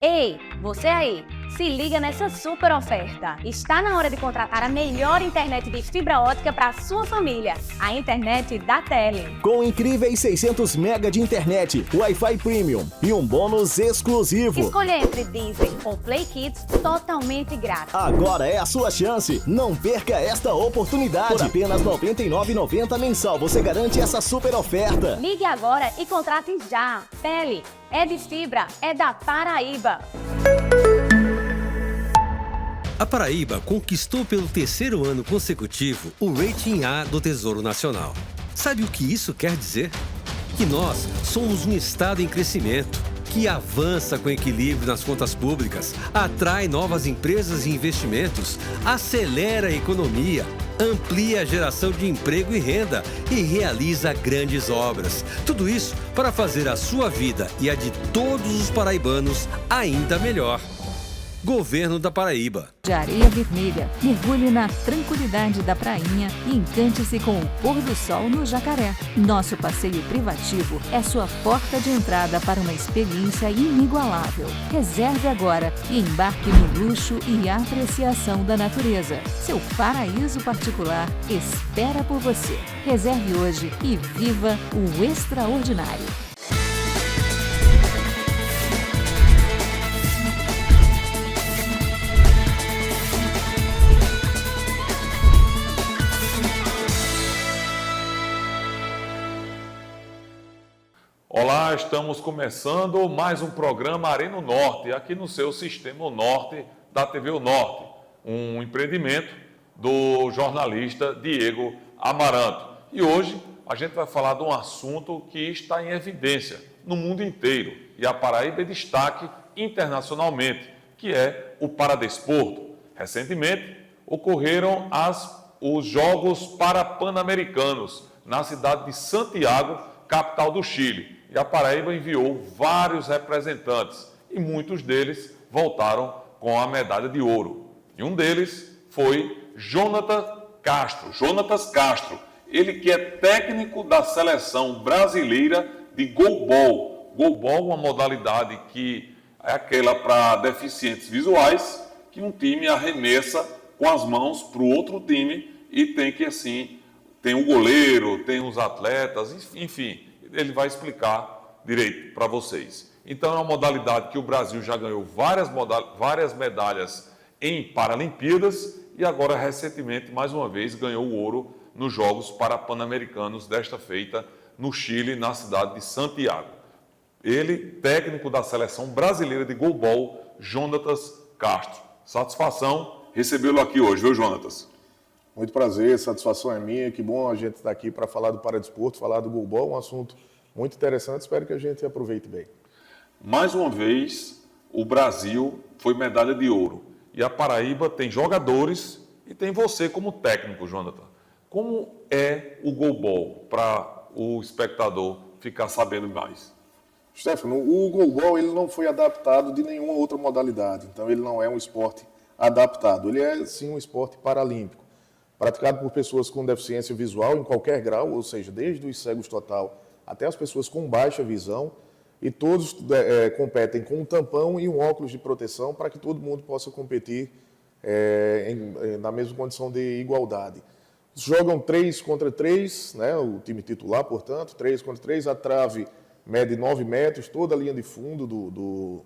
Ei, você aí, se liga nessa super oferta. Está na hora de contratar a melhor internet de fibra ótica para a sua família, a internet da Tele. Com incríveis 600 MB de internet, Wi-Fi Premium e um bônus exclusivo. Escolha entre Disney ou Play Kids totalmente grátis. Agora é a sua chance. Não perca esta oportunidade. Por apenas R$ 99,90 mensal, você garante essa super oferta. Ligue agora e contrate já. Tele é de fibra, é da Paraíba. A Paraíba conquistou pelo terceiro ano consecutivo o Rating A do Tesouro Nacional. Sabe o que isso quer dizer? Que nós somos um estado em crescimento, que avança com equilíbrio nas contas públicas, atrai novas empresas e investimentos, acelera a economia, amplia a geração de emprego e renda e realiza grandes obras. Tudo isso para fazer a sua vida e a de todos os paraibanos ainda melhor. Governo da Paraíba. De areia vermelha, mergulhe na tranquilidade da prainha e encante-se com o pôr do sol no Jacaré. Nosso passeio privativo é sua porta de entrada para uma experiência inigualável. Reserve agora e embarque no luxo e apreciação da natureza. Seu paraíso particular espera por você. Reserve hoje e viva o extraordinário. Olá, estamos começando mais um programa Arena Norte, aqui no seu Sistema Norte da TV Norte, um empreendimento do jornalista Diego Amaranto. E hoje a gente vai falar de um assunto que está em evidência no mundo inteiro e a Paraíba é destaque internacionalmente, que é o paradesporto. Recentemente ocorreram os Jogos Parapan-Americanos na cidade de Santiago, capital do Chile. E a Paraíba enviou vários representantes e muitos deles voltaram com a medalha de ouro. E um deles foi Jonatas Castro, ele que é técnico da seleção brasileira de goalball. Goalball, uma modalidade que é aquela para deficientes visuais, que um time arremessa com as mãos para o outro time e tem que assim, tem o goleiro, tem os atletas, enfim. Ele vai explicar direito para vocês. Então, é uma modalidade que o Brasil já ganhou várias medalhas em Paralimpíadas e agora, recentemente, mais uma vez, ganhou o ouro nos Jogos Parapan-Americanos, desta feita no Chile, na cidade de Santiago. Ele, técnico da seleção brasileira de goalball, Jonatas Castro. Satisfação recebê-lo aqui hoje, viu, Jonatas? Muito prazer, satisfação é minha, que bom a gente estar aqui para falar do paradesporto, falar do goalball, um assunto muito interessante, espero que a gente aproveite bem. Mais uma vez, o Brasil foi medalha de ouro e a Paraíba tem jogadores e tem você como técnico, Jonathan. Como é o goalball para o espectador ficar sabendo mais? Stefano, o goalball ele não foi adaptado de nenhuma outra modalidade, então ele não é um esporte adaptado, ele é sim um esporte paralímpico. Praticado por pessoas com deficiência visual em qualquer grau, ou seja, desde os cegos total até as pessoas com baixa visão, e todos competem com um tampão e um óculos de proteção para que todo mundo possa competir na mesma condição de igualdade. Jogam 3 contra 3, né, o time titular, portanto, 3 contra 3, a trave mede 9 metros, toda a linha de fundo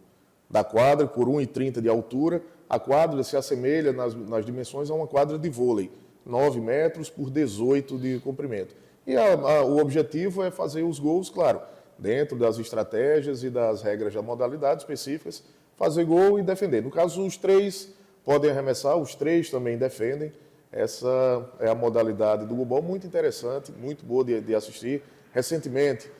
da quadra, por 1,30 de altura. A quadra se assemelha nas dimensões a uma quadra de vôlei, 9 metros por 18 de comprimento. E o objetivo é fazer os gols, claro, dentro das estratégias e das regras da modalidade específicas, fazer gol e defender. No caso, os 3 podem arremessar, os 3 também defendem. Essa é a modalidade do goalball, muito interessante, muito boa de assistir. Recentemente,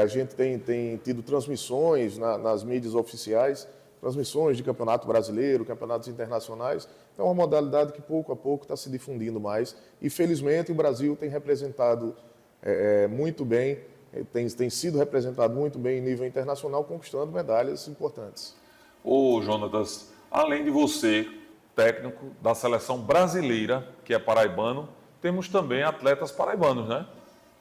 a gente tem tido transmissões nas mídias oficiais, transmissões de campeonato brasileiro, campeonatos internacionais. Então, é uma modalidade que pouco a pouco está se difundindo mais e, felizmente, o Brasil tem representado muito bem, tem sido representado muito bem em nível internacional, conquistando medalhas importantes. Ô, Jonatas, além de você, técnico da seleção brasileira, que é paraibano, temos também atletas paraibanos, né?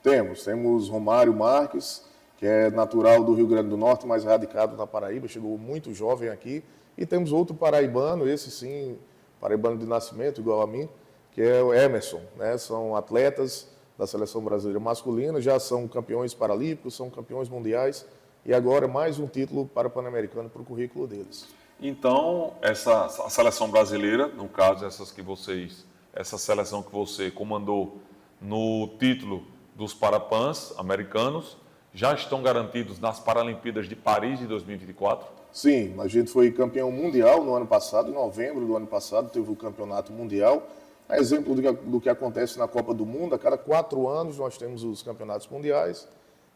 Temos Romário Marques, que é natural do Rio Grande do Norte, mas radicado na Paraíba, chegou muito jovem aqui. E temos outro paraibano, esse sim, paraibano de nascimento, igual a mim, que é o Emerson, né? São atletas da seleção brasileira masculina, já são campeões paralímpicos, são campeões mundiais, e agora mais um título para o Pan-Americano para o currículo deles. Então, a seleção brasileira, no caso, essa seleção que você comandou no título dos Parapans americanos, já estão garantidos nas Paralimpíadas de Paris de 2024? Sim, a gente foi campeão mundial no ano passado, em novembro do ano passado, teve o campeonato mundial. É exemplo do que acontece na Copa do Mundo, a cada 4 anos nós temos os campeonatos mundiais,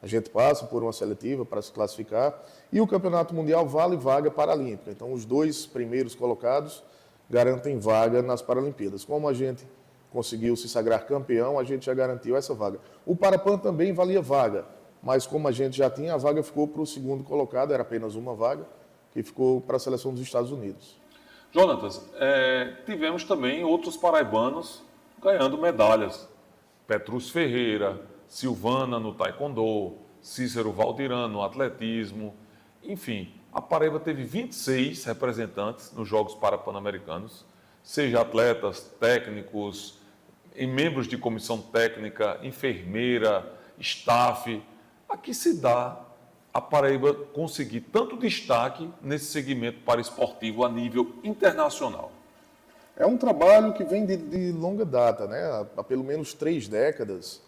a gente passa por uma seletiva para se classificar, e o campeonato mundial vale vaga paralímpica. Então, os 2 primeiros colocados garantem vaga nas Paralimpíadas. Como a gente conseguiu se sagrar campeão, a gente já garantiu essa vaga. O Parapan também valia vaga, mas como a gente já tinha, a vaga ficou para o segundo colocado, era apenas uma vaga, que ficou para a seleção dos Estados Unidos. Jonatas, tivemos também outros paraibanos ganhando medalhas. Petrus Ferreira, Silvana no taekwondo, Cícero Valdirano no atletismo. Enfim, a Paraíba teve 26 representantes nos Jogos Parapan-Americanos, seja atletas, técnicos, e membros de comissão técnica, enfermeira, staff. A que se dá a Paraíba conseguir tanto destaque nesse segmento paraesportivo a nível internacional? É um trabalho que vem de longa data, né? Há pelo menos 3 décadas,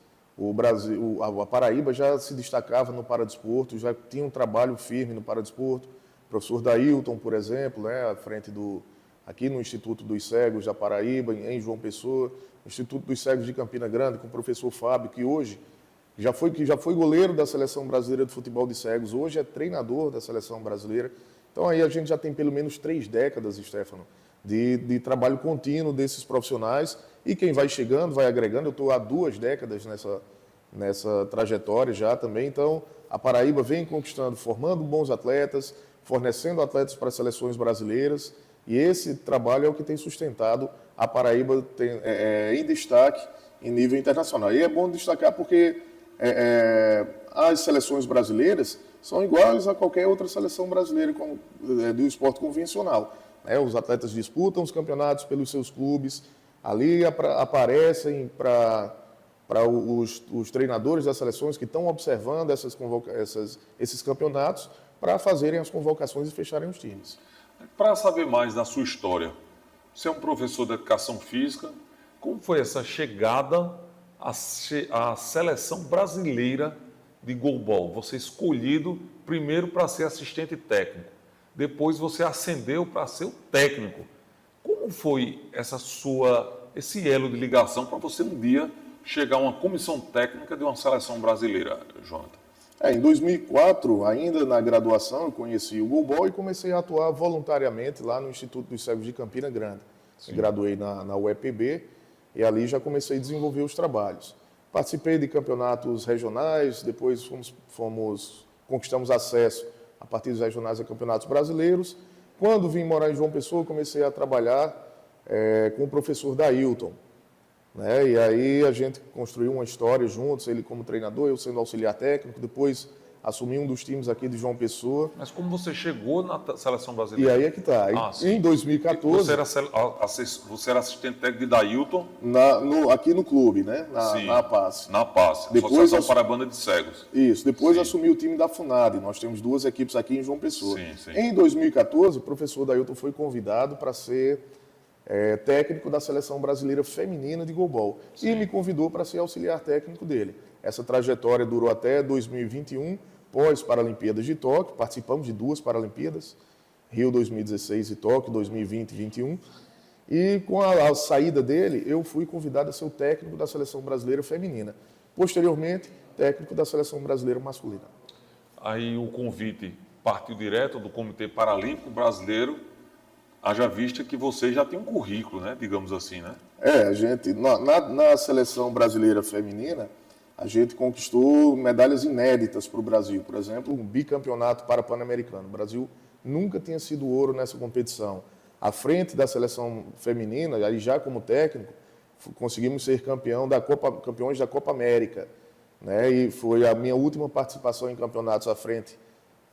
a Paraíba já se destacava no paradesporto, já tinha um trabalho firme no paradesporto. O professor Dailton, por exemplo, né? À frente aqui no Instituto dos Cegos da Paraíba, em João Pessoa, Instituto dos Cegos de Campina Grande, com o professor Fábio, que hoje já foi goleiro da Seleção Brasileira de Futebol de Cegos, hoje é treinador da Seleção Brasileira. Então aí a gente já tem pelo menos 3 décadas, Stefano, de trabalho contínuo desses profissionais, e quem vai chegando, vai agregando. Eu estou há 2 décadas nessa trajetória já também, então a Paraíba vem conquistando, formando bons atletas, fornecendo atletas para as seleções brasileiras, e esse trabalho é o que tem sustentado a Paraíba em destaque em nível internacional. E é bom destacar porque as seleções brasileiras são iguais a qualquer outra seleção brasileira do esporte convencional. Os atletas disputam os campeonatos pelos seus clubes, ali aparecem para os treinadores das seleções que estão observando esses campeonatos para fazerem as convocações e fecharem os times. Para saber mais da sua história, você é um professor de educação física, como foi essa chegada à seleção brasileira de goalball? Você escolhido primeiro para ser assistente técnico, depois você ascendeu para ser o técnico. Como foi esse elo de ligação para você um dia chegar a uma comissão técnica de uma seleção brasileira, Jonathan? Em 2004, ainda na graduação, eu conheci o goalball e comecei a atuar voluntariamente lá no Instituto dos Cegos de Campina Grande. Graduei na UEPB e ali já comecei a desenvolver os trabalhos. Participei de campeonatos regionais, depois conquistamos acesso a partir dos regionais a campeonatos brasileiros. Quando vim morar em João Pessoa, comecei a trabalhar com o professor Dailton. E aí a gente construiu uma história juntos, ele como treinador, eu sendo auxiliar técnico, depois assumi um dos times aqui de João Pessoa. Mas como você chegou na seleção brasileira? E aí é que está. Em 2014... Você era assistente técnico de Dailton? Aqui no clube, né? Na APAS. Na APAS, depois Associação Paraibana de Cegos. Isso, depois assumi o time da FUNAD. Nós temos 2 equipes aqui em João Pessoa. Sim. Em 2014, o professor Dailton foi convidado para ser técnico da Seleção Brasileira Feminina de goalball. E me convidou para ser auxiliar técnico dele. Essa trajetória durou até 2021, pós-Paralimpíadas de Tóquio. Participamos de 2 Paralimpíadas, Rio 2016 e Tóquio 2020 e 2021. E com a saída dele, eu fui convidado a ser o técnico da Seleção Brasileira Feminina. Posteriormente, técnico da Seleção Brasileira Masculina. Aí o convite partiu direto do Comitê Paralímpico Brasileiro, haja vista que você já tem um currículo, né? Digamos assim, né? A gente, na Seleção Brasileira Feminina, a gente conquistou medalhas inéditas para o Brasil. Por exemplo, um bicampeonato para Pan-Americano. O Brasil nunca tinha sido ouro nessa competição. À frente da seleção feminina, aí já como técnico, conseguimos ser campeões da Copa América. né? E foi a minha última participação em campeonatos à frente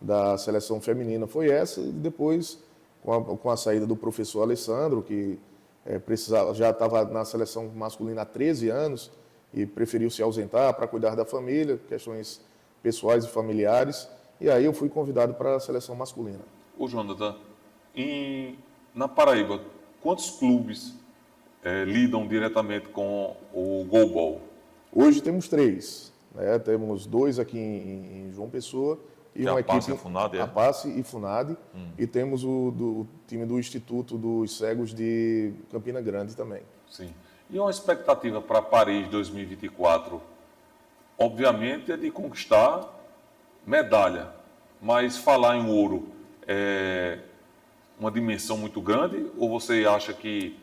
da seleção feminina, foi essa, e depois, com a saída do professor Alessandro, que já estava na seleção masculina há 13 anos e preferiu se ausentar para cuidar da família, questões pessoais e familiares, e aí eu fui convidado para a seleção masculina. Ô, Jonathan, na Paraíba, quantos clubes lidam diretamente com o goalball? Hoje temos 3, né? Temos 2 aqui em João Pessoa, e uma equipe, a PASSE e FUNAD, e temos o time do Instituto dos Cegos de Campina Grande também. Sim. E uma expectativa para Paris 2024, obviamente, é de conquistar medalha, mas falar em ouro é uma dimensão muito grande, ou você acha que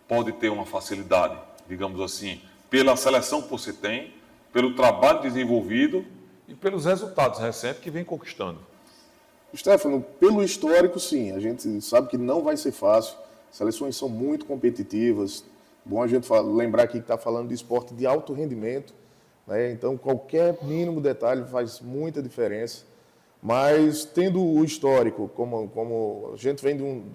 pode ter uma facilidade, digamos assim, pela seleção que você tem, pelo trabalho desenvolvido e pelos resultados recentes que vem conquistando? Stefano, pelo histórico, sim. A gente sabe que não vai ser fácil. As seleções são muito competitivas. Bom a gente lembrar aqui que está falando de esporte de alto rendimento, né? Então, qualquer mínimo detalhe faz muita diferença. Mas, tendo o histórico, como a gente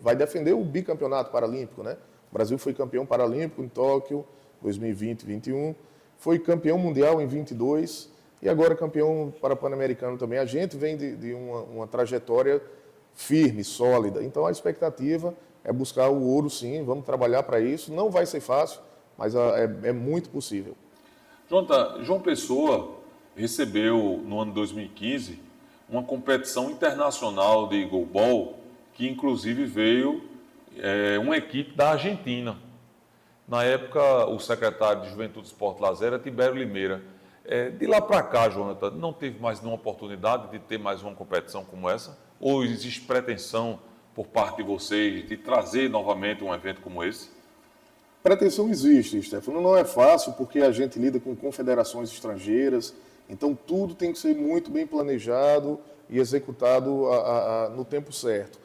vai defender o bicampeonato paralímpico, né? O Brasil foi campeão paralímpico em Tóquio, 2020 e 2021. Foi campeão mundial em 22 e agora campeão para Pan-Americano também. A gente vem de uma trajetória firme, sólida. Então, a expectativa é buscar o ouro, sim. Vamos trabalhar para isso. Não vai ser fácil, mas é muito possível. Jonathan, João Pessoa recebeu, no ano 2015, uma competição internacional de goalball, que inclusive veio uma equipe da Argentina. Na época, o secretário de Juventude, Esporte e Lazer era Tibério Limeira. De lá para cá, Jonathan, não teve mais nenhuma oportunidade de ter mais uma competição como essa? Ou existe pretensão por parte de vocês de trazer novamente um evento como esse? Pretensão existe, Stefano. Não é fácil porque a gente lida com confederações estrangeiras, então tudo tem que ser muito bem planejado e executado no tempo certo.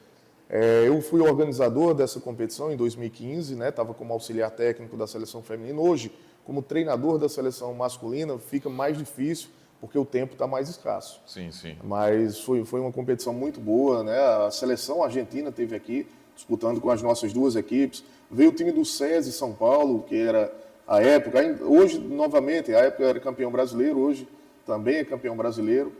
Eu fui organizador dessa competição em 2015, né? Estava como auxiliar técnico da seleção feminina. Hoje, como treinador da seleção masculina, fica mais difícil porque o tempo está mais escasso. Sim, sim. Mas foi uma competição muito boa, né? A seleção argentina esteve aqui disputando com as nossas 2 equipes. Veio o time do SESI São Paulo, que era a época, hoje novamente, a época era campeão brasileiro, hoje também é campeão brasileiro,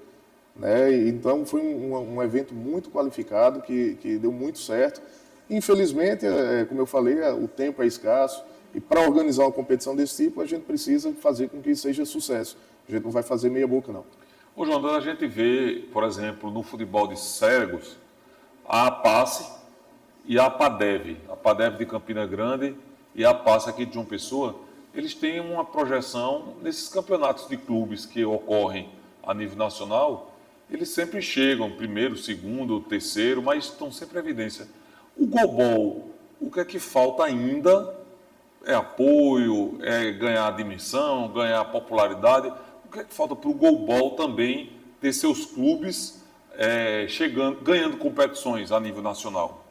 né? Então foi um evento muito qualificado que deu muito certo. Infelizmente, como eu falei, o tempo é escasso e para organizar uma competição desse tipo a gente precisa fazer com que seja sucesso. A gente não vai fazer meia boca, não. Ô, João, a gente vê, por exemplo, no futebol de cegos, a PASSE e a PADEV de Campina Grande e a PASSE aqui de João Pessoa, eles têm uma projeção nesses campeonatos de clubes que ocorrem a nível nacional. Eles sempre chegam, primeiro, segundo, terceiro, mas estão sempre em evidência. O goalball, o que é que falta ainda? É apoio, é ganhar dimensão, ganhar popularidade. O que é que falta para o goalball também ter seus clubes ganhando competições a nível nacional?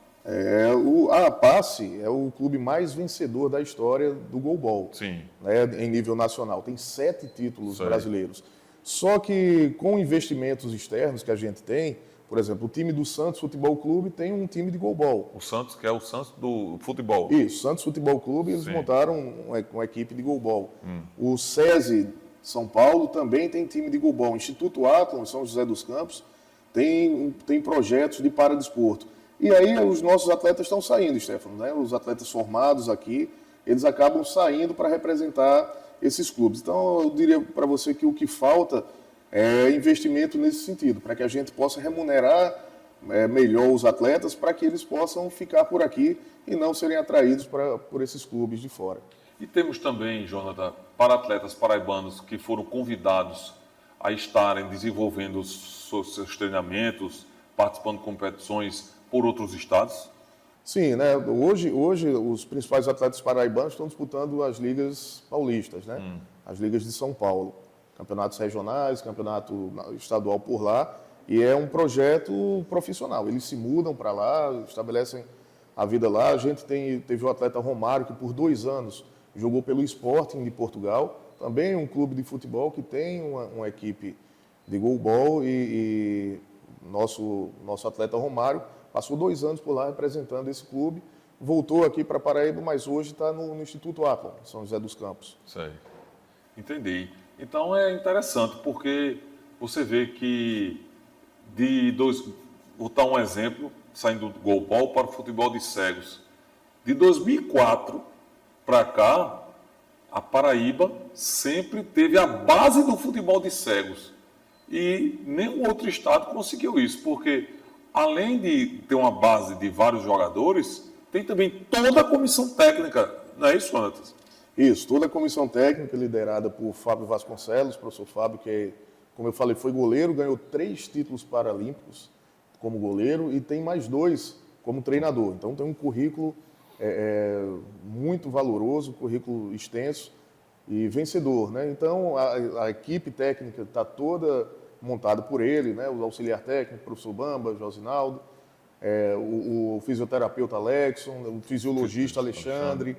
A PASSE é o clube mais vencedor da história do goalball. Sim. Né, em nível nacional. Tem 7 títulos brasileiros. Só que com investimentos externos que a gente tem, por exemplo, o time do Santos Futebol Clube tem um time de goalball. O Santos, que é o Santos do futebol. Isso, Santos Futebol Clube, eles montaram uma equipe de goalball. O SESI São Paulo também tem time de goalball. O Instituto Atlas, em São José dos Campos, tem projetos de paradesporto. E aí os nossos atletas estão saindo, Stefano, né? Os atletas formados aqui, eles acabam saindo para representar esses clubes. Então, eu diria para você que o que falta é investimento nesse sentido, para que a gente possa remunerar melhor os atletas, para que eles possam ficar por aqui e não serem atraídos por esses clubes de fora. E temos também, Jonathan, para atletas paraibanos que foram convidados a estarem desenvolvendo seus treinamentos, participando de competições por outros estados? Sim, né? Hoje os principais atletas paraibanos estão disputando as ligas paulistas, né? As ligas de São Paulo, campeonatos regionais, campeonato estadual por lá, e é um projeto profissional. Eles se mudam para lá, estabelecem a vida lá. A gente teve o atleta Romário, que por 2 anos jogou pelo Sporting de Portugal, também um clube de futebol que tem uma equipe de goalball e nosso atleta Romário passou 2 anos por lá representando esse clube, voltou aqui para Paraíba, mas hoje está no Instituto Aqua, São José dos Campos. Sei. Entendi. Então é interessante, porque você vê que vou dar um exemplo, saindo do goalball para o futebol de cegos. De 2004 para cá, a Paraíba sempre teve a base do futebol de cegos. E nenhum outro estado conseguiu isso, porque além de ter uma base de vários jogadores, tem também toda a comissão técnica, não é isso, Jonatas? Isso, toda a comissão técnica liderada por Fábio Vasconcelos, professor Fábio, que, como eu falei, foi goleiro, ganhou 3 títulos paralímpicos como goleiro e tem mais 2 como treinador. Então tem um currículo muito valoroso, currículo extenso e vencedor, né? Então a equipe técnica está toda montada por ele, né? O auxiliar técnico, o professor Bamba, Josinaldo, o fisioterapeuta Alexson, o fisiologista Alexandre,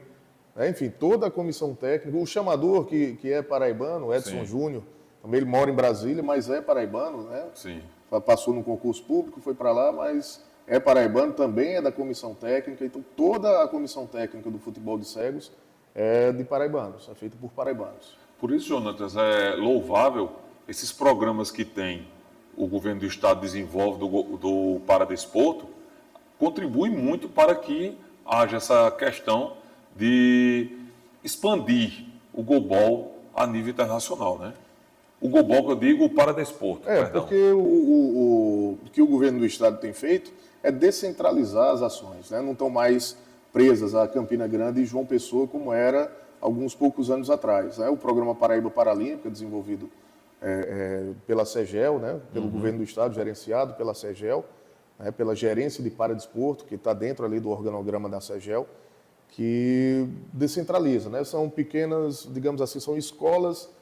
né? Enfim, toda a comissão técnica, o chamador que é paraibano, Edson Júnior, também ele mora em Brasília, mas é paraibano, né? Sim. Passou no concurso público, foi para lá, mas é paraibano, também é da comissão técnica, então toda a comissão técnica do futebol de cegos é de paraibanos, é feita por paraibanos. Por isso, Jonatas, é louvável esses programas que tem o governo do estado desenvolve do Paradesporto, contribui muito para que haja essa questão de expandir o goalball a nível internacional, né? O goalball que eu digo, o Paradesporto, perdão. Porque o que o governo do estado tem feito é descentralizar as ações, né? Não estão mais presas a Campina Grande e João Pessoa, como era alguns poucos anos atrás, né? O programa Paraíba Paralímpica, desenvolvido pela CEGEL, né? Pelo governo do estado, gerenciado pela CEGEL, né? Pela gerência de Paradesporto, que está dentro ali do organograma da CEGEL, que descentraliza, né? São pequenas, digamos assim, são escolas,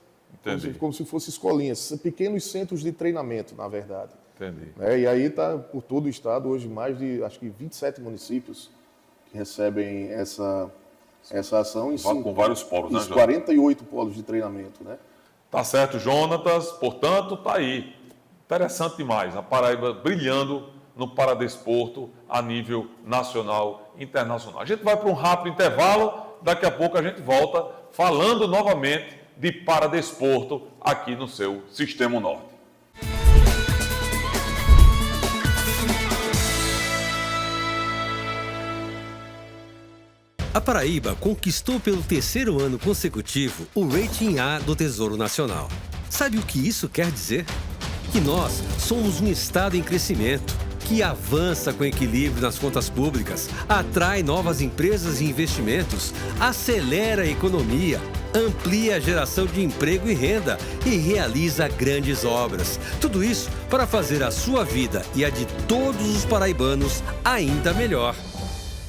como se fossem escolinhas, pequenos centros de treinamento, na verdade. Entendi. E aí está por todo o estado, hoje mais de, acho que 27 municípios que recebem essa ação. Com vários polos, né, 48 polos de treinamento, né? Tá certo, Jonatas. Portanto, tá aí. Interessante demais. A Paraíba brilhando no Paradesporto a nível nacional e internacional. A gente vai para um rápido intervalo. Daqui a pouco a gente volta falando novamente de Paradesporto aqui no seu Sistema Norte. A Paraíba conquistou pelo 3º ano consecutivo o Rating A do Tesouro Nacional. Sabe o que isso quer dizer? Que nós somos um estado em crescimento, que avança com equilíbrio nas contas públicas, atrai novas empresas e investimentos, acelera a economia, amplia a geração de emprego e renda e realiza grandes obras. Tudo isso para fazer a sua vida e a de todos os paraibanos ainda melhor.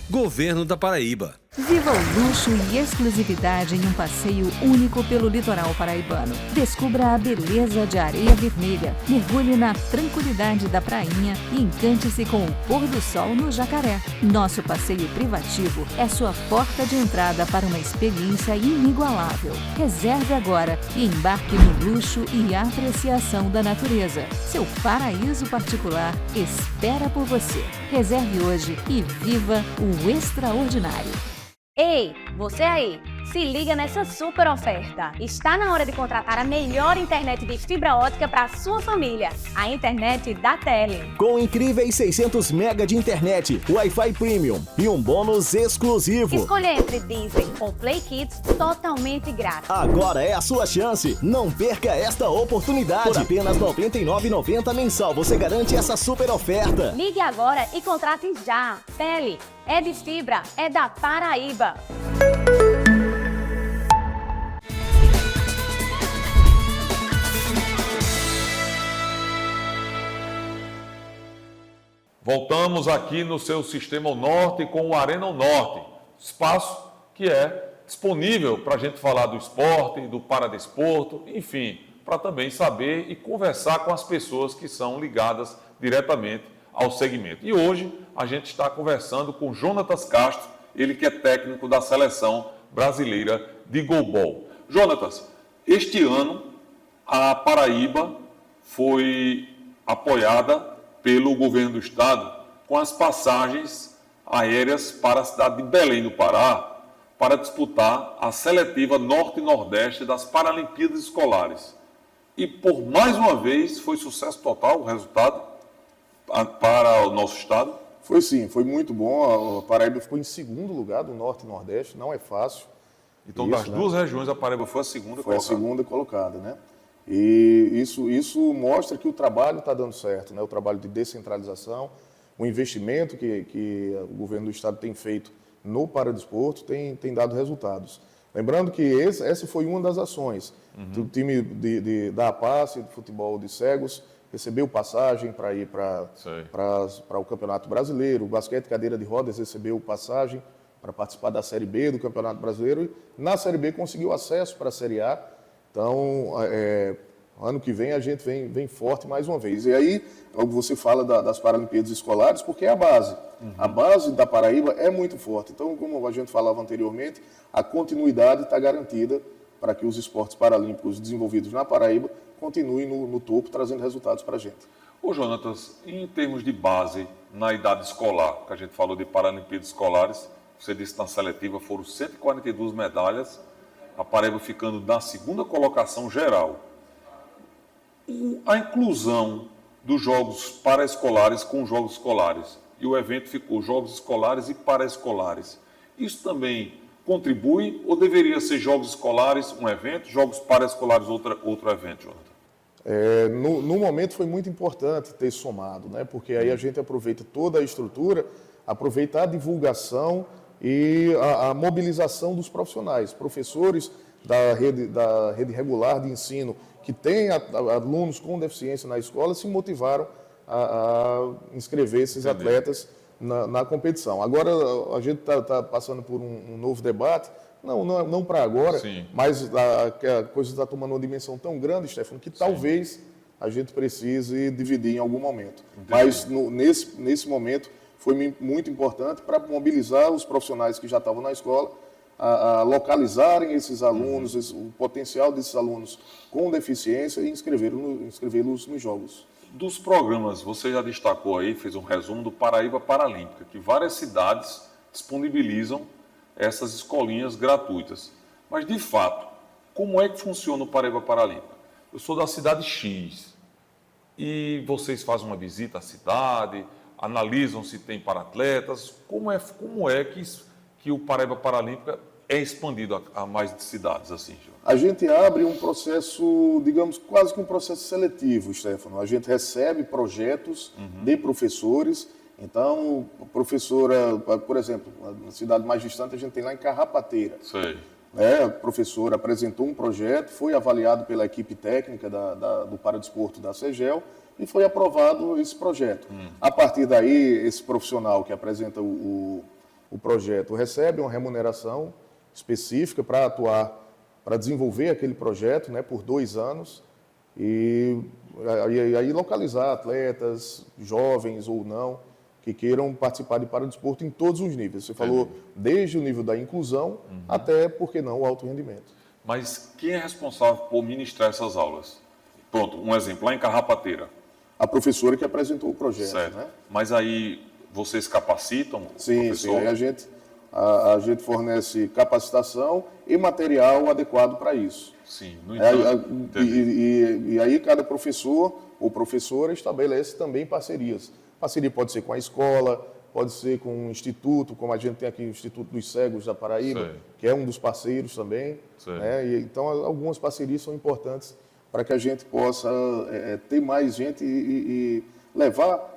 Governo da Paraíba. Viva o luxo e exclusividade em um passeio único pelo litoral paraibano. Descubra a beleza de Areia Vermelha, mergulhe na tranquilidade da prainha e encante-se com o pôr do sol no Jacaré. Nosso passeio privativo é sua porta de entrada para uma experiência inigualável. Reserve agora e embarque no luxo e apreciação da natureza. Seu paraíso particular espera por você. Reserve hoje e viva o extraordinário. Ei, você aí, se liga nessa super oferta. Está na hora de contratar a melhor internet de fibra ótica para a sua família, a internet da Tele. Com incríveis 600 MB de internet, Wi-Fi Premium e um bônus exclusivo. Escolha entre Disney ou Play Kids totalmente grátis. Agora é a sua chance. Não perca esta oportunidade. Por apenas R$ 99,90 mensal, você garante essa super oferta. Ligue agora e contrate já. Tele é de fibra, é da Paraíba. Voltamos aqui no seu Sistema Norte com o Arena Norte, espaço que é disponível para a gente falar do esporte, do paradesporto, enfim, para também saber e conversar com as pessoas que são ligadas diretamente ao segmento. E hoje a gente está conversando com Jonatas Castro, ele que é técnico da Seleção Brasileira de Goalball. Jonatas, Este ano, a Paraíba foi apoiada pelo governo do estado com as passagens aéreas para a cidade de Belém do Pará para disputar a seletiva Norte e Nordeste das Paralimpíadas Escolares. E por mais uma vez foi sucesso total o resultado para o nosso estado? Foi sim, foi muito bom. A Paraíba ficou em segundo lugar do Norte e Nordeste, não é fácil. Então, das duas regiões, a Paraíba foi a segunda colocada. Foi a segunda colocada, né? E isso mostra que o trabalho está dando certo, né? O trabalho de descentralização, o investimento que o governo do estado tem feito no paradesporto tem dado resultados. Lembrando que essa foi uma das ações. O time da APAS, de futebol de cegos, recebeu passagem para ir para o Campeonato Brasileiro. O basquete cadeira de rodas recebeu passagem para participar da Série B do Campeonato Brasileiro. E na Série B conseguiu acesso para a Série A. Então, ano que vem a gente vem forte mais uma vez. E aí, você fala das Paralimpíadas Escolares, porque é a base. A base da Paraíba é muito forte. Então, como a gente falava anteriormente, a continuidade está garantida para que os esportes paralímpicos desenvolvidos na Paraíba continuem no topo, trazendo resultados para a gente. Ô Jonatas, em termos de base na idade escolar, que a gente falou de Paralimpíadas Escolares, você disse na seletiva foram 142 medalhas, a Paraíba ficando na segunda colocação geral. A inclusão dos jogos paraescolares com os jogos escolares, e o evento ficou jogos escolares e paraescolares, isso também contribui ou deveria ser jogos escolares um evento, jogos paraescolares outro evento, Jonathan? No momento foi muito importante ter somado, né? Porque aí a gente aproveita toda a estrutura, aproveita a divulgação e a mobilização dos profissionais, professores da rede regular de ensino que tem alunos com deficiência na escola se motivaram a inscrever esses atletas na competição. Agora a gente está passando por um novo debate, não para agora, mas a coisa está tomando uma dimensão tão grande, Stefano, que talvez a gente precise dividir em algum momento. Entendi. Mas nesse momento foi muito importante para mobilizar os profissionais que já estavam na escola a localizarem esses alunos, o potencial desses alunos com deficiência e inscrevê-los nos jogos. Dos programas, você já destacou aí, fez um resumo do Paraíba Paralímpica, que várias cidades disponibilizam essas escolinhas gratuitas. Mas, de fato, como é que funciona o Paraíba Paralímpica? Eu sou da cidade X e vocês fazem uma visita à cidade, analisam se tem para-atletas. Como é que o Paraíba Paralímpica é expandido a mais cidades assim, João? A gente abre um processo, digamos, quase que um processo seletivo, Stefano. A gente recebe projetos de professores. Então, professora, por exemplo, na cidade mais distante, a gente tem lá em Carrapateira. Sei. A professora apresentou um projeto, foi avaliado pela equipe técnica do Paradesporto da CEGEL e foi aprovado esse projeto. A partir daí, esse profissional que apresenta o projeto recebe uma remuneração específica para atuar, para desenvolver aquele projeto, né, por 2 anos e aí localizar atletas, jovens ou não, que queiram participar de paradesporto em todos os níveis. Você falou desde o nível da inclusão até, por que não, o alto rendimento. Mas quem é responsável por ministrar essas aulas? Pronto, um exemplo, lá em Carrapateira. A professora que apresentou o projeto. Certo. Né? Mas aí vocês capacitam o professor? Sim. Aí a gente fornece capacitação e material adequado para isso. Sim, no entanto, e aí cada professor ou professora estabelece também parcerias. Parceria pode ser com a escola, pode ser com um instituto, como a gente tem aqui o Instituto dos Cegos da Paraíba, que é um dos parceiros também. Né? Então, algumas parcerias são importantes para que a gente possa ter mais gente e levar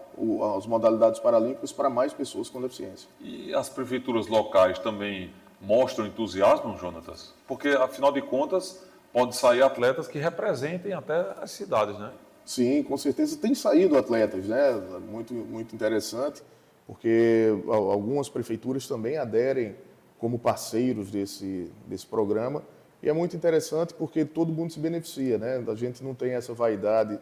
as modalidades paralímpicas para mais pessoas com deficiência. E as prefeituras locais também mostram entusiasmo, Jonatas? Porque, afinal de contas, pode sair atletas que representem até as cidades, né? Sim, com certeza tem saído atletas, né? Muito, muito interessante, porque algumas prefeituras também aderem como parceiros desse programa. E é muito interessante porque todo mundo se beneficia, né? A gente não tem essa vaidade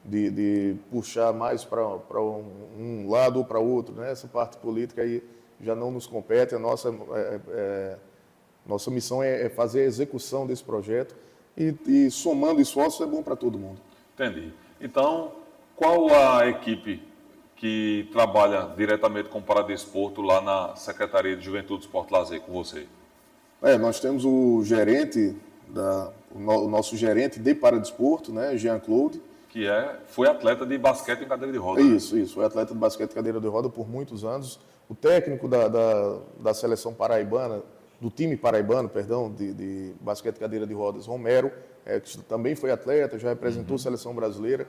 de puxar mais para um lado ou para outro, né? Essa parte política aí já não nos compete. A nossa missão é fazer a execução desse projeto e somando esforços é bom para todo mundo. Entendi. Então, qual a equipe que trabalha diretamente com o Paradesporto lá na Secretaria de Juventude, Esporte e Lazer com você? Nós temos o gerente, o nosso gerente de Paradesporto, né, Jean-Claude. Que foi atleta de basquete em cadeira de roda. Isso, foi atleta de basquete em cadeira de roda por muitos anos. O técnico da seleção paraibana, do time paraibano, perdão, de basquete em cadeira de rodas, Romero, que também foi atleta, já representou a seleção brasileira,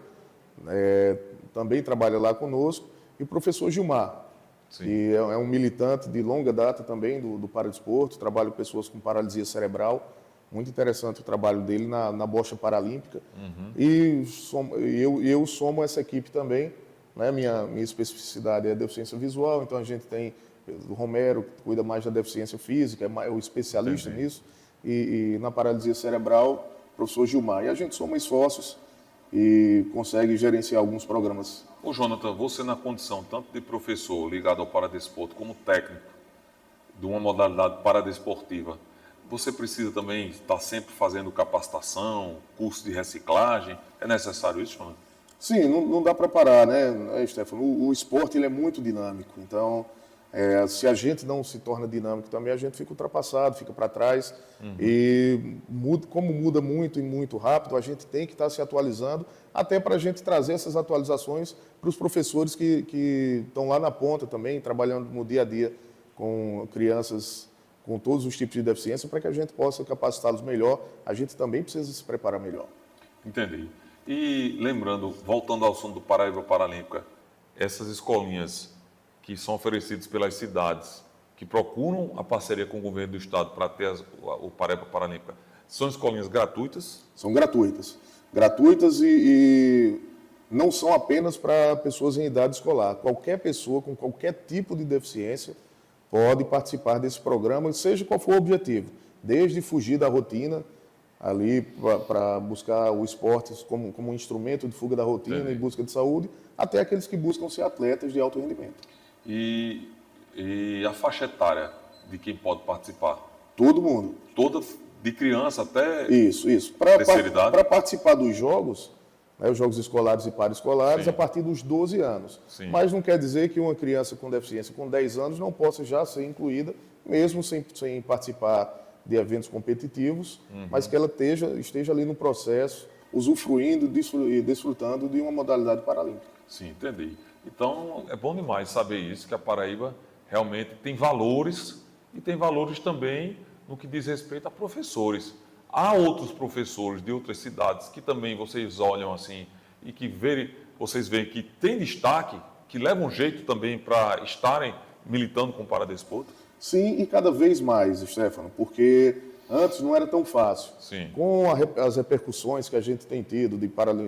também trabalha lá conosco. E o professor Gilmar, Sim. que é um militante de longa data também do Paradesporto, trabalha com pessoas com paralisia cerebral. Muito interessante o trabalho dele na bocha paralímpica. E eu somo essa equipe também. Né? Minha especificidade é a deficiência visual, então a gente tem o Romero, que cuida mais da deficiência física, é o especialista nisso. E na paralisia cerebral, o professor Gilmar. E a gente soma esforços e consegue gerenciar alguns programas. Ô Jonathan, você na condição tanto de professor ligado ao paradesporto como técnico de uma modalidade paradesportiva, você precisa também estar sempre fazendo capacitação, curso de reciclagem? É necessário isso, Jonathan? Sim, não dá para parar, né, Stefano? O esporte ele é muito dinâmico, então se a gente não se torna dinâmico também, a gente fica ultrapassado, fica para trás. E como muda muito e muito rápido, a gente tem que estar se atualizando, até para a gente trazer essas atualizações para os professores que estão lá na ponta também, trabalhando no dia a dia com crianças com todos os tipos de deficiência, para que a gente possa capacitá-los melhor. A gente também precisa se preparar melhor. Entendi. E lembrando, voltando ao assunto do Paraíba Paralímpica, essas escolinhas que são oferecidas pelas cidades, que procuram a parceria com o governo do estado para ter o Paraíba Paralímpica, são escolinhas gratuitas? São gratuitas. Gratuitas e não são apenas para pessoas em idade escolar. Qualquer pessoa com qualquer tipo de deficiência pode participar desse programa, seja qual for o objetivo, desde fugir da rotina, ali para buscar o esporte como um instrumento de fuga da rotina e busca de saúde, até aqueles que buscam ser atletas de alto rendimento. E a faixa etária de quem pode participar? Todo mundo. Toda, de criança até Isso. terceira idade? Para participar dos jogos, os jogos escolares e paraescolares, Sim. a partir dos 12 anos. Sim. Mas não quer dizer que uma criança com deficiência com 10 anos não possa já ser incluída, mesmo sem participar de eventos competitivos, mas que ela esteja ali no processo, usufruindo e desfrutando de uma modalidade paralímpica. Sim, entendi. Então, é bom demais saber isso, que a Paraíba realmente tem valores e tem valores também no que diz respeito a professores. Há outros professores de outras cidades que também vocês olham assim e que vocês veem que tem destaque, que levam jeito também para estarem militando com o Paradesporto? Sim, e cada vez mais, Stefano, porque antes não era tão fácil. Sim. Com as repercussões que a gente tem tido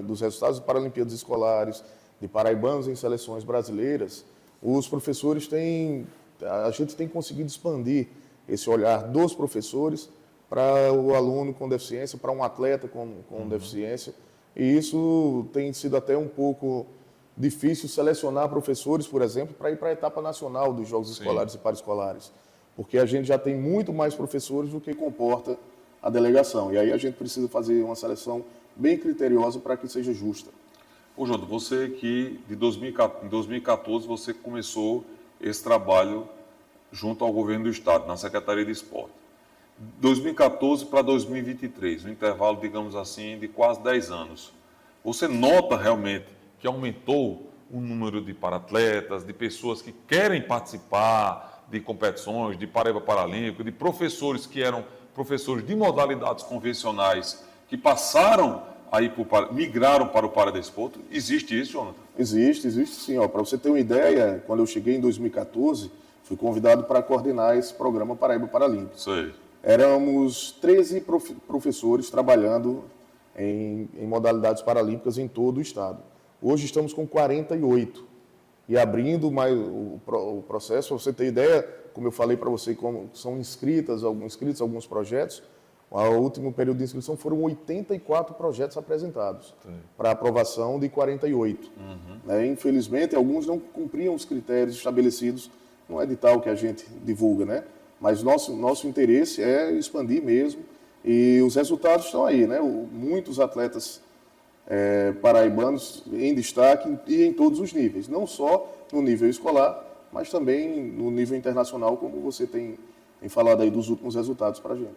dos resultados de Paralimpíadas Escolares, de paraibanos em seleções brasileiras, os professores a gente tem conseguido expandir esse olhar dos professores para o aluno com deficiência, para um atleta com deficiência. E isso tem sido até um pouco difícil selecionar professores, por exemplo, para ir para a etapa nacional dos Jogos Escolares e Paraescolares. Porque a gente já tem muito mais professores do que comporta a delegação. E aí a gente precisa fazer uma seleção bem criteriosa para que seja justa. Ô, Jonathan, você que em 2014 você começou esse trabalho junto ao governo do estado, na Secretaria de Esporte. 2014 para 2023, um intervalo, digamos assim, de quase 10 anos. Você nota realmente que aumentou o número de paratletas, de pessoas que querem participar de competições, de Paraíba Paralímpico, de professores que eram professores de modalidades convencionais, que passaram aí migraram para o Paradesporto? Existe isso, Jonathan? Existe sim. Para você ter uma ideia, quando eu cheguei em 2014, fui convidado para coordenar esse programa Paraíba Paralímpico. Sei. Éramos 13 professores trabalhando em modalidades paralímpicas em todo o estado. Hoje estamos com 48 e abrindo mais o processo. Para você ter ideia, como eu falei para você, como são inscritos alguns projetos, o último período de inscrição foram 84 projetos apresentados para aprovação de 48. Infelizmente, alguns não cumpriam os critérios estabelecidos no edital que a gente divulga, né? Mas nosso interesse é expandir mesmo E os resultados estão aí, né? Muitos atletas paraibanos em destaque e em todos os níveis, não só no nível escolar, mas também no nível internacional, como você tem falado aí dos últimos resultados para a gente.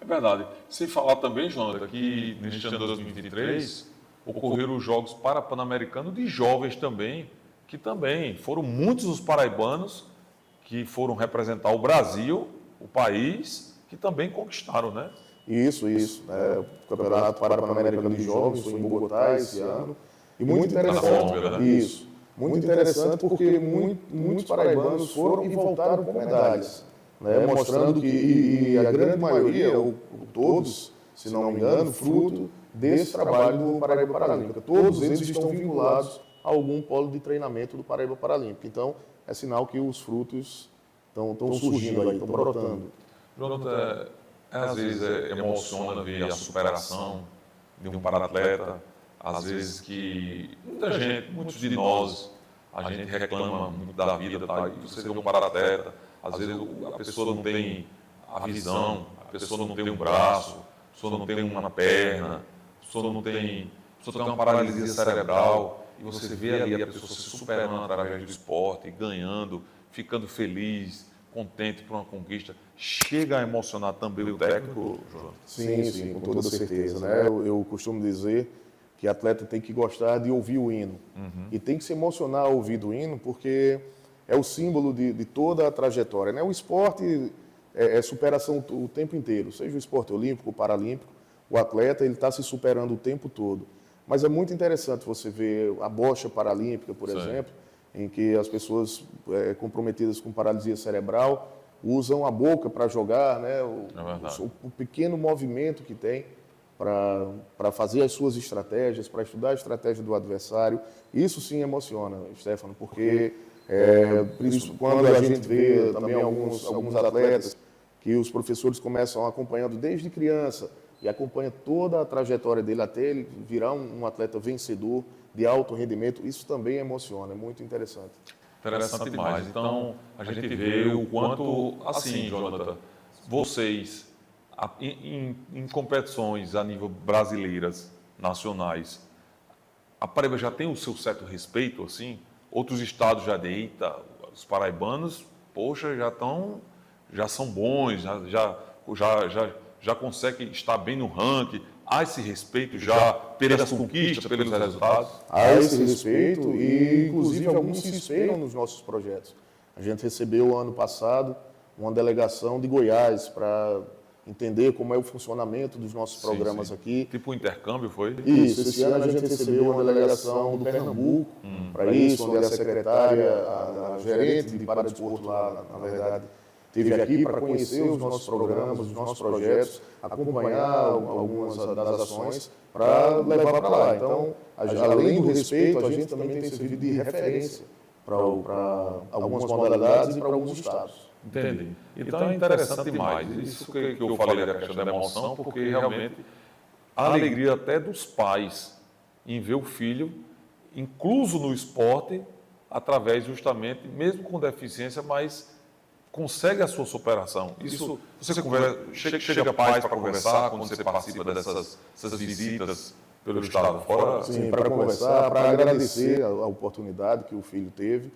É verdade. Sem falar também, Jonathan, que neste ano de 2023 ocorreram os Jogos Pan-Americanos de jovens também, que também foram muitos os paraibanos que foram representar o Brasil, o país, que também conquistaram, né? Isso. O Campeonato Pan-Americano de Jovens foi em Bogotá esse ano. E muito interessante. Isso. Muito interessante porque muitos paraibanos foram e voltaram com medalhas, né? Mostrando que a grande maioria, ou todos, se não me engano, fruto desse trabalho do Paraíba Paralímpica. Todos eles estão vinculados a algum polo de treinamento do Paraíba Paralímpica. Então, é sinal que os frutos estão surgindo aí, estão brotando. Jonathan, às vezes emociona ver a superação de um paratleta, às vezes que muita gente, muitos de nós, a gente reclama muito da vida, tá? E você vê um paratleta, às vezes a pessoa não tem a visão, a pessoa não tem um braço, a pessoa não tem uma perna, a pessoa tem uma paralisia cerebral, e você vê ali a pessoa se superando através do esporte, ganhando, ficando feliz, contente por uma conquista. Chega a emocionar também o técnico, João? Sim, com toda certeza. Né? Eu costumo dizer que atleta tem que gostar de ouvir o hino. E tem que se emocionar ao ouvir o hino, porque é o símbolo de toda a trajetória. Né? O esporte é superação o tempo inteiro, seja o esporte olímpico, paralímpico, o atleta está se superando o tempo todo. Mas é muito interessante você ver a bocha paralímpica, por exemplo, em que as pessoas comprometidas com paralisia cerebral usam a boca para jogar, né? O pequeno movimento que tem para fazer as suas estratégias, para estudar a estratégia do adversário. Isso sim emociona, Stefano, porque quando a gente vê também alguns atletas que os professores começam acompanhando desde criança e acompanha toda a trajetória dele até ele virar um atleta vencedor de alto rendimento, isso também emociona, é muito interessante. Interessante demais. Então, a gente vê o quanto, assim, Jonathan, vocês, em competições a nível brasileiras, nacionais, a Paraíba já tem o seu certo respeito, assim? Outros estados já eita, os paraibanos, poxa, já são bons, já conseguem estar bem no ranking. Há esse respeito já pelas conquistas, pelos resultados? Há esse respeito e, inclusive, alguns se espelham nos nossos projetos. A gente recebeu, ano passado, uma delegação de Goiás para entender como é o funcionamento dos nossos programas aqui. Tipo um intercâmbio, foi? Isso. Esse ano a gente recebeu uma delegação do Pernambuco para isso, onde a secretária, a gerente de Paradesporto lá, na verdade, esteve aqui para conhecer os nossos programas, os nossos projetos, acompanhar algumas das ações para levar para lá. Então, além do respeito, a gente também tem servido de referência para algumas modalidades e para alguns estados. Entendi. Então é interessante demais. Isso que eu falei da questão da emoção, porque realmente a alegria até dos pais em ver o filho incluso no esporte, através justamente, mesmo com deficiência, mas consegue a sua superação. Isso, você chega pais para conversar quando você participa dessas visitas pelo estado fora? Sim, para conversar, para agradecer a oportunidade que o filho teve.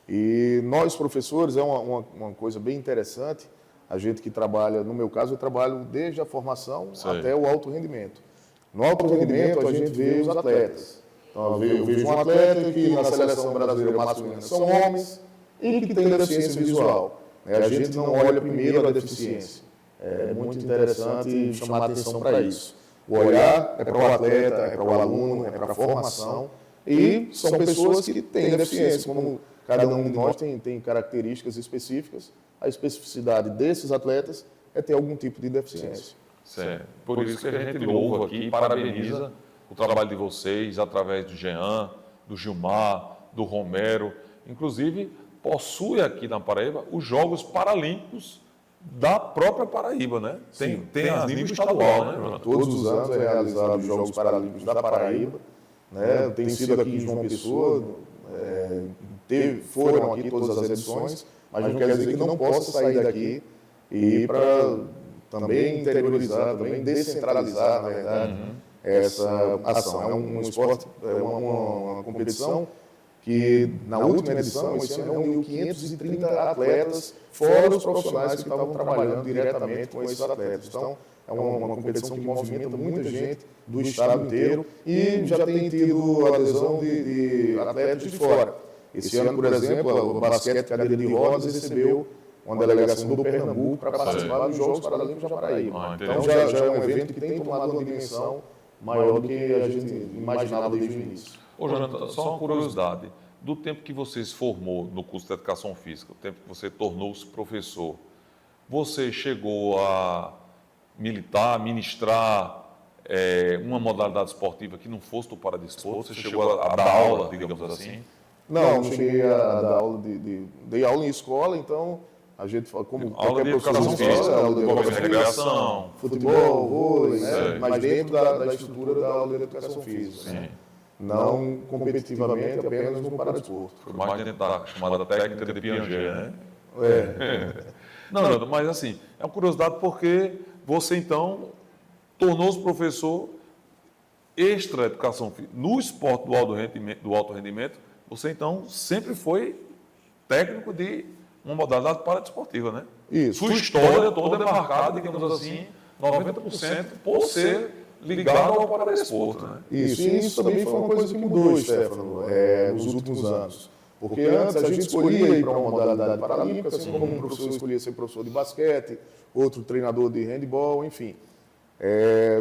E nós, professores, é uma coisa bem interessante. A gente que trabalha, no meu caso, eu trabalho desde a formação até o alto rendimento. No alto rendimento, a gente vê os atletas. Então, eu vejo um atleta que na seleção brasileira masculina são homens e que tem deficiência visual. A gente não olha primeiro a deficiência. É muito interessante chamar atenção para isso. O olhar é para o atleta, é para o aluno, é para a formação. E são pessoas que têm deficiência. Como cada um de nós tem características específicas, a especificidade desses atletas é ter algum tipo de deficiência. Certo. Por isso que a gente louva aqui e parabeniza o trabalho de vocês através do Jean, do Gilmar, do Romero. Inclusive, possui aqui na Paraíba os Jogos Paralímpicos da própria Paraíba, né? Tem a nível estadual, né, Jonathan? Todos os anos é realizado os Jogos Paralímpicos da Paraíba, né? Tem sido aqui em João Pessoa, foram aqui todas as edições, mas não quer dizer que não possa sair daqui e ir para também interiorizar, também descentralizar, na verdade, essa ação. É um esporte, uma competição que na última edição, esse ano, reuniu 530 atletas, fora os profissionais que estavam trabalhando diretamente com esses atletas. Então, é uma competição que movimenta muita gente do estado inteiro e já tem tido adesão de atletas de fora. Esse ano, por exemplo, o basquete cadeira de rodas recebeu uma delegação do Pernambuco para participar dos Jogos Paralímpicos da Paraíba. Então, já é um evento que tem tomado uma dimensão maior do que a gente imaginava desde o início. Ô, Jonathan, só uma curiosidade. Do tempo que você se formou no curso de Educação Física, o tempo que você tornou-se professor, você chegou a ministrar uma modalidade esportiva que não fosse do paradesporto? Você chegou a dar aula, digamos assim? Não cheguei a dar aula, dei aula em escola, então a gente, como aula de educação física, aula de recreação, futebol, vôlei, né? Mas dentro da estrutura da aula de educação física. Né? Não competitivamente, apenas no paradesporto. Foi mais dentro da chamada técnica de Piaget, né? Não, mas assim, é uma curiosidade porque você então tornou-se professor extra-educação física. No esporte do alto rendimento, você então sempre foi técnico de uma modalidade paradesportiva, né? Isso. Sua história toda é marcada, digamos assim, 90% por ser ligado ao paradesporto, né? Isso, e isso também foi uma coisa que mudou, Stefano, nos últimos anos. Porque antes a gente escolhia ir para uma modalidade paralímpica, assim como um professor escolhia ser professor de basquete, outro treinador de handebol, enfim.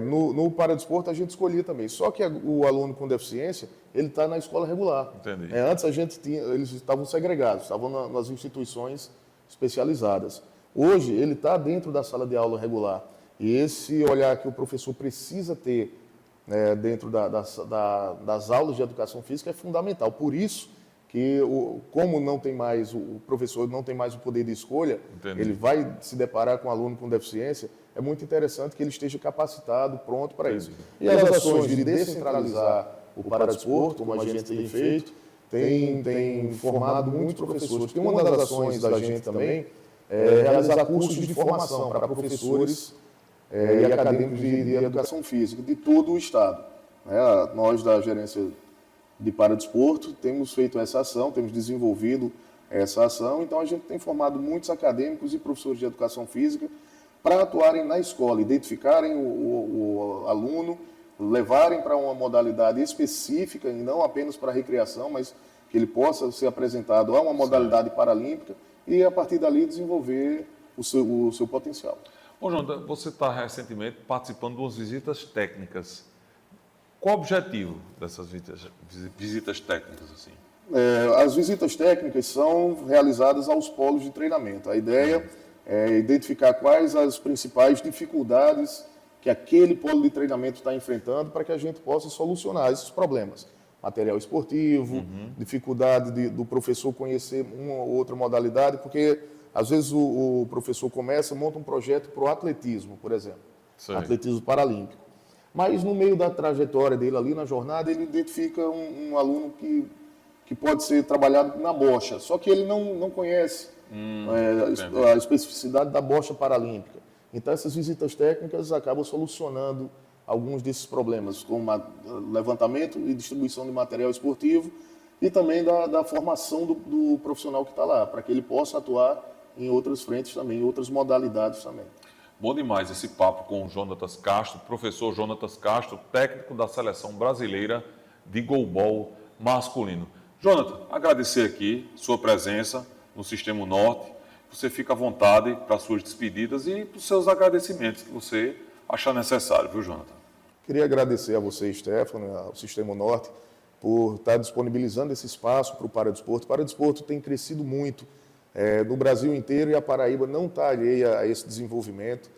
No paradesporto a gente escolhia também. Só que o aluno com deficiência, ele está na escola regular. Entendi. Antes eles estavam segregados, estavam nas instituições especializadas. Hoje ele está dentro da sala de aula regular. E esse olhar que o professor precisa ter dentro das aulas de educação física é fundamental. Por isso que, como não tem mais, o professor não tem mais o poder de escolha, Entendi. Ele vai se deparar com um aluno com deficiência, é muito interessante que ele esteja capacitado, pronto para isso. E as ações de descentralizar o paradesporto, como a gente tem feito, tem formado muitos professores. Tem uma das ações da gente também realizar cursos de formação para professores e acadêmicos de educação física de todo o estado. Nós da gerência de paradesporto temos feito essa ação, temos desenvolvido essa ação, então a gente tem formado muitos acadêmicos e professores de educação física para atuarem na escola, identificarem o aluno, levarem para uma modalidade específica e não apenas para recreação, mas que ele possa ser apresentado a uma modalidade paralímpica e a partir dali desenvolver o seu potencial. Ô, Jonathan, você está recentemente participando de umas visitas técnicas. Qual o objetivo dessas visitas técnicas? Assim? As visitas técnicas são realizadas aos polos de treinamento. A ideia é identificar quais as principais dificuldades que aquele polo de treinamento está enfrentando para que a gente possa solucionar esses problemas. Material esportivo, dificuldade do professor conhecer uma ou outra modalidade, porque às vezes o professor monta um projeto para o atletismo, por exemplo, atletismo paralímpico. Mas no meio da trajetória dele ali na jornada, ele identifica um aluno que pode ser trabalhado na bocha, só que ele não conhece a especificidade da bocha paralímpica. Então essas visitas técnicas acabam solucionando alguns desses problemas, como levantamento e distribuição de material esportivo e também da formação do profissional que está lá, para que ele possa atuar em outras frentes também, em outras modalidades também. Bom demais esse papo com o Jonatas Castro, professor Jonatas Castro, técnico da Seleção Brasileira de Goalball masculino. Jonathan, agradecer aqui sua presença no Sistema Norte. Você fica à vontade para suas despedidas e para os seus agradecimentos que você achar necessário, viu, Jonathan? Queria agradecer a você, Stefano, ao Sistema Norte, por estar disponibilizando esse espaço para o paradesporto. O paradesporto tem crescido muito no Brasil inteiro e a Paraíba não está alheia a esse desenvolvimento.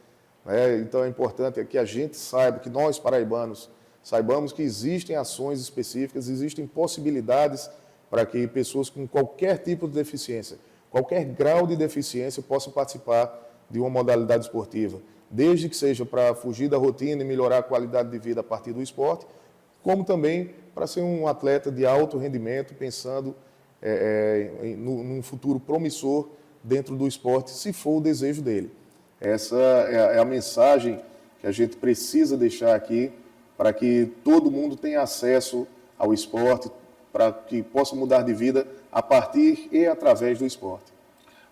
Então é importante que a gente saiba, que nós paraibanos saibamos que existem ações específicas, existem possibilidades para que pessoas com qualquer tipo de deficiência, qualquer grau de deficiência possam participar de uma modalidade esportiva, desde que seja para fugir da rotina e melhorar a qualidade de vida a partir do esporte, como também para ser um atleta de alto rendimento, pensando num futuro promissor dentro do esporte, se for o desejo dele. Essa é a mensagem que a gente precisa deixar aqui para que todo mundo tenha acesso ao esporte, para que possa mudar de vida a partir e através do esporte.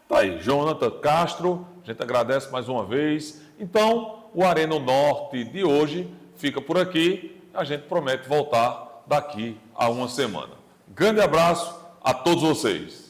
Tá aí, Jonathan Castro, a gente agradece mais uma vez. Então, o Arena Norte de hoje fica por aqui. A gente promete voltar daqui a uma semana. Grande abraço a todos vocês.